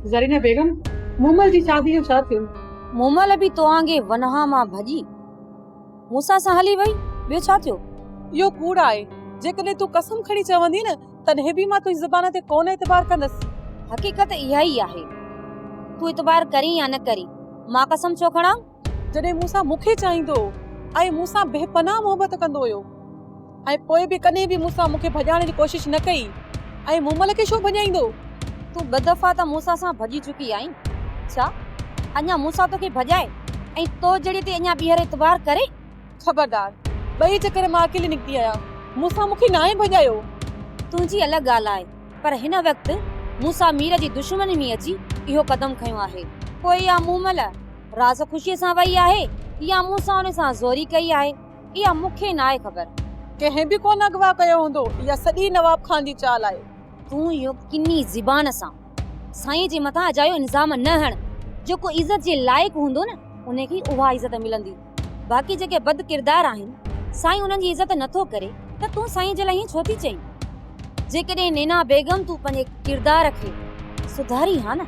ज़रीना बेगम, मूमल जी शादी जो छा थियो? मूमल बि तोहांगे वनहा मां भॼी मूंसां सां हली वई। ॿियो छा थियो? इहो कूड़ आहे। जेकॾहिं तूं कसम खणी चवंदी न तॾहिं बि मां तुंहिंजी ज़बान ते कोन एतबार कंदसि। हक़ीक़त इहा ई आहे। तूं इतबार करी या न करी, मां कसम छो खणां? जॾहिं मूंसां मूंखे चाहींदो ऐं मूंसां बेपनाह मोहबत कंदो हुयो ऐं पोइ बि कॾहिं बि मूंसां मूंखे भॼाइण जी कोशिश न कई ऐं मूमल खे छो भॼाईंदो? तूं ॿ दफ़ा त मूंसां सां भॼी चुकी आहीं। छा अञा मूंसां तोखे भॼाए ऐं तो जड़े ते अञा ॿीहर इतबार करे? ख़बरदार, ॿई चकर मां अकेली निकिती आहियां। मूंसां मूंखे नाहे भॼायो। तुंहिंजी अलॻि ॻाल्हि आहे, पर हिन वक़्तु मूंसां मीर जी दुश्मनी में अची इहो कदम खयो आहे। पोइ इहा मूमल राज़ ख़ुशीअ सां वई आहे या मूंसां उन सां ज़ोरी कई आहे, इहा मूंखे नाहे ख़बर। कंहिं बि कोन अगवा कयो हूंदो। इहा सॼी नवाब खान जी चाल आहे। तूं इहो किनी ज़बान सां साईं जे मथां अजायो इल्ज़ाम न हण। जेको इज़त जे लाइक़ हूंदो न, उनखे उहा इज़त मिलंदी। बाक़ी जेके बद किरदार आहिनि, साईं उन्हनि जी इज़त नथो करे त तूं साईं जे लाइ हीअं छो थी चईं? जेकॾहिं नैना बेगम तूं पंहिंजे किरदार खे सुधारी हा न,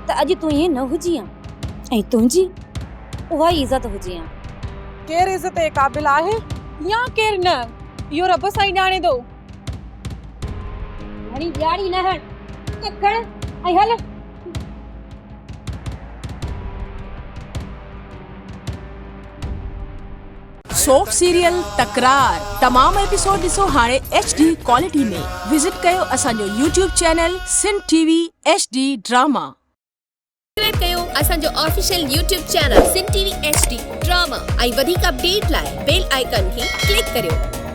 त अॼु तूं हीअं न हुजी हा ऐं तुंहिंजी उहा ई इज़त हुजे हा। केरु इज़त जे क़ाबिल आहे या केरु न, इहो रब सां ई ॼाणे थो। घणी ॾियारी न हण, खण ऐं हल। सोप सीरियल तकरार तमाम एपिसोड ॾिसो हाणे HD क्वालिटी में। विजिट कयो असांजो YouTube channel Sindh TV HD drama. Subscribe कयो असांजो official YouTube channel Sindh TV HD drama ऐं वधीक अपडेट लाइ बेल आइकन खे क्लिक करियो।